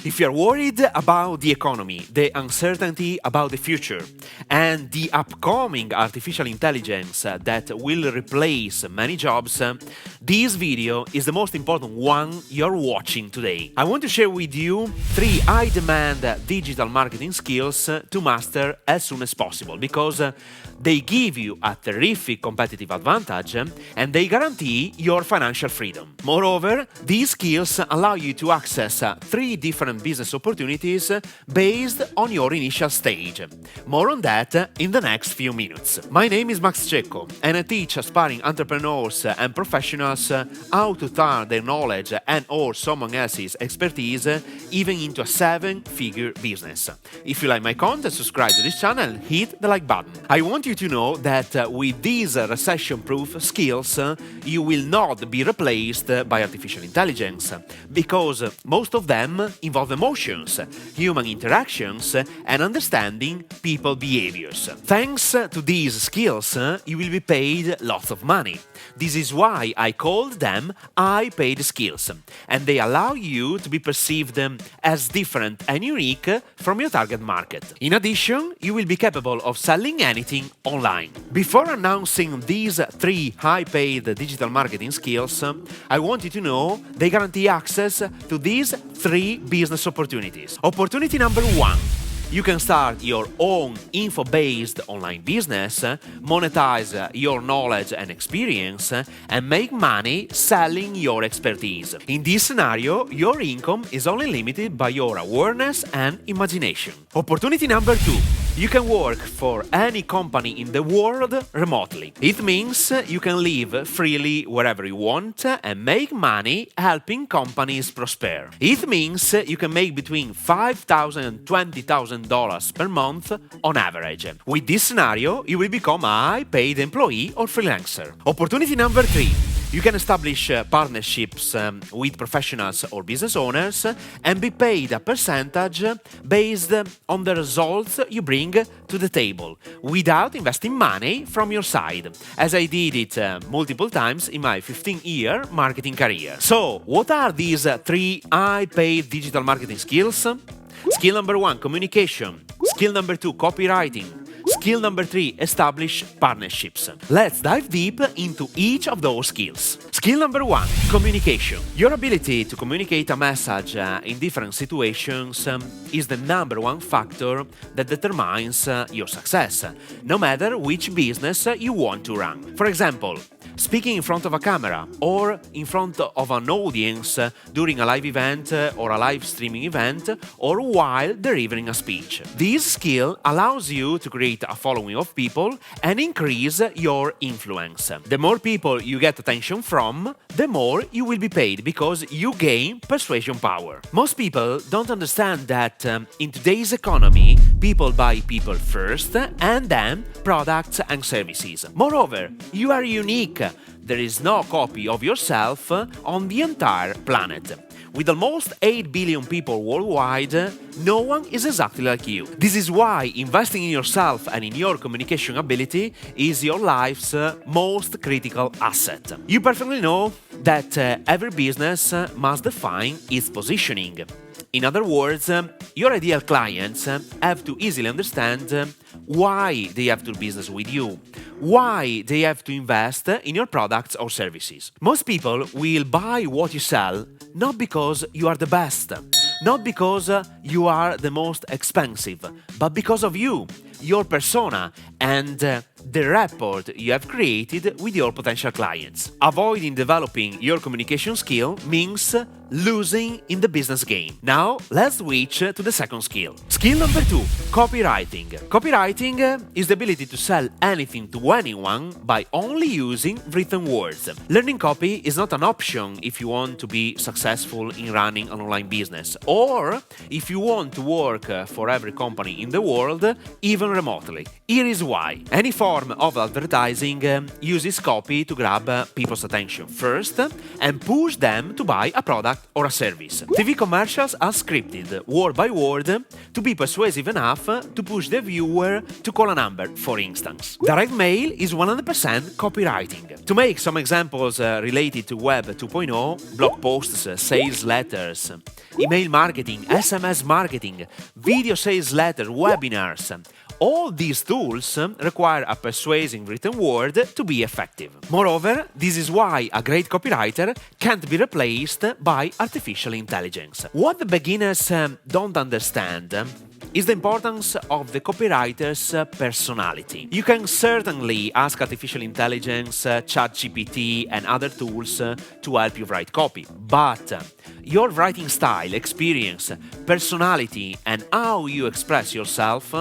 If you're worried about the economy, the uncertainty about the future, and the upcoming artificial intelligence that will replace many jobs, this video is the most important one you're watching today. I want to share with you 3 high-demand digital marketing skills to master as soon as possible because they give you a terrific competitive advantage and they guarantee your financial freedom. Moreover, these skills allow you to access 3 different business opportunities based on your initial stage. More on that in the next few minutes. My name is Max Cecco and I teach aspiring entrepreneurs and professionals how to turn their knowledge and or someone else's expertise even into a 7-figure business. If you like my content, subscribe to this channel and hit the like button. I want you to know that with these recession-proof skills, you will not be replaced by artificial intelligence because most of them involve emotions, human interactions, and understanding people behaviors. Thanks to these skills, you will be paid lots of money. This is why I called them high-paid skills, and they allow you to be perceived as different and unique from your target market. In addition, you will be capable of selling anything online. Before announcing these 3 high-paid digital marketing skills, I want you to know they guarantee access to these 3 business opportunities. Opportunity number 1. You can start your own info-based online business, monetize your knowledge and experience, and make money selling your expertise. In this scenario, your income is only limited by your awareness and imagination. Opportunity number 2. You can work for any company in the world remotely. It means you can live freely wherever you want and make money helping companies prosper. It means you can make between $5,000 and $20,000 per month on average. With this scenario, you will become a high-paid employee or freelancer. Opportunity number 3. You can establish partnerships with professionals or business owners and be paid a percentage based on the results you bring to the table without investing money from your side, as I did it multiple times in my 15-year marketing career. So, what are these 3 high-paid digital marketing skills? Skill number 1, communication. Skill number 2, copywriting. Skill number 3, establish partnerships. Let's dive deep into each of those skills. Skill number 1, communication. Your ability to communicate a message in different situations is the number 1 factor that determines your success, no matter which business you want to run. For example, speaking in front of a camera or in front of an audience during a live event or a live streaming event or while delivering a speech. This skill allows you to create a following of people and increase your influence. The more people you get attention from, the more you will be paid because you gain persuasion power. Most people don't understand that in today's economy, people buy people first and then products and services. Moreover, you are unique. There is no copy of yourself on the entire planet. With almost 8 billion people worldwide, no one is exactly like you. This is why investing in yourself and in your communication ability is your life's most critical asset. You perfectly know that every business must define its positioning. In other words, your ideal clients have to easily understand why they have to do business with you, why they have to invest in your products or services. Most people will buy what you sell not because you are the best, not because you are the most expensive, but because of you, your persona, and the rapport you have created with your potential clients. Avoiding developing your communication skill means losing in the business game. Now, let's switch to the second skill. Skill number 2, copywriting. Copywriting is the ability to sell anything to anyone by only using written words. Learning copy is not an option if you want to be successful in running an online business or if you want to work for every company in the world, even remotely. Here is why. Any form of advertising uses copy to grab people's attention first and push them to buy a product or a service. TV commercials are scripted, word by word, to be persuasive enough to push the viewer to call a number, for instance. Direct mail is 100% copywriting. To make some examples related to Web 2.0, blog posts, sales letters, email marketing, SMS marketing, video sales letter, webinars. All these tools require a persuasive written word to be effective. Moreover, this is why a great copywriter can't be replaced by artificial intelligence. What the beginners don't understand is the importance of the copywriter's personality. You can certainly ask artificial intelligence, ChatGPT, and other tools to help you write copy, but your writing style, experience, personality, and how you express yourself,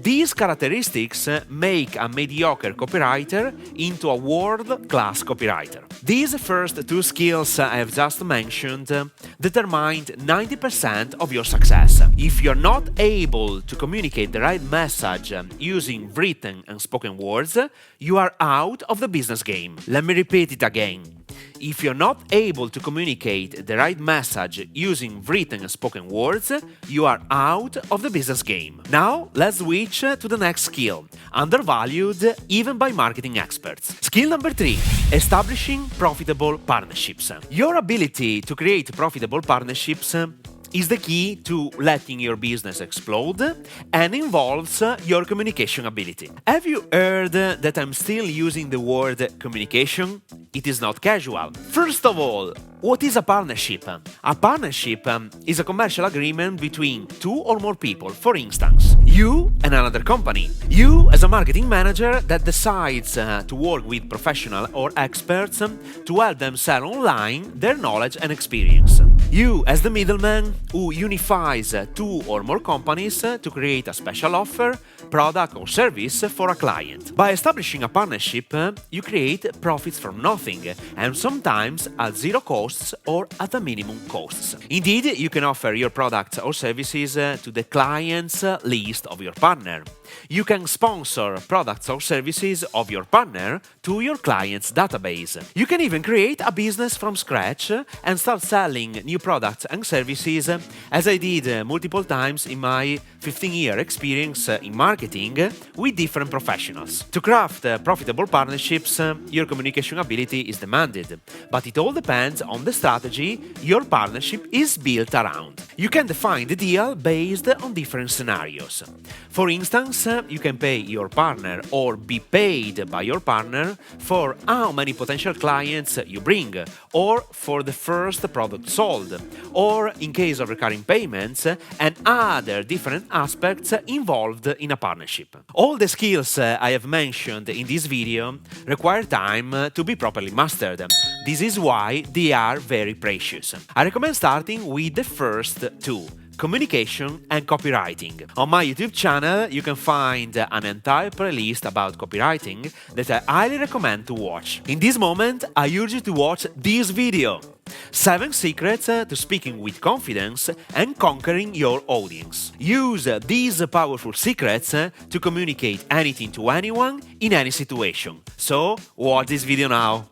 these characteristics make a mediocre copywriter into a world-class copywriter. These first two skills I have just mentioned determined 90% of your success. If you're not able to communicate the right message using written and spoken words, you are out of the business game. Let me repeat it again. If you're not able to communicate the right message using written and spoken words, you are out of the business game. Now, let's switch to the next skill, undervalued even by marketing experts. Skill number 3, establishing profitable partnerships. Your ability to create profitable partnerships is the key to letting your business explode and involves your communication ability. Have you heard that I'm still using the word communication? It is not casual. First of all, what is a partnership? A partnership is a commercial agreement between two or more people. For instance, you and another company. You as a marketing manager that decides to work with professionals or experts to help them sell online their knowledge and experience. You as the middleman who unifies two or more companies to create a special offer, product or service for a client. By establishing a partnership, you create profits from nothing and sometimes at zero costs or at a minimum costs. Indeed, you can offer your products or services to the client's list of your partner. You can sponsor products or services of your partner to your client's database. You can even create a business from scratch and start selling new products and services, as I did multiple times in my 15-year experience in marketing with different professionals. To craft profitable partnerships, your communication ability is demanded, but it all depends on the strategy your partnership is built around. You can define the deal based on different scenarios. For instance, you can pay your partner or be paid by your partner for how many potential clients you bring, or for the first product sold, or in case of recurring payments and other different aspects involved in a partnership. All the skills I have mentioned in this video require time to be properly mastered. This is why they are very precious. I recommend starting with the first two: communication and copywriting. On my YouTube channel, you can find an entire playlist about copywriting that I highly recommend to watch. In this moment, I urge you to watch this video: 7 secrets to speaking with confidence and conquering your audience. Use these powerful secrets to communicate anything to anyone in any situation. So, watch this video now.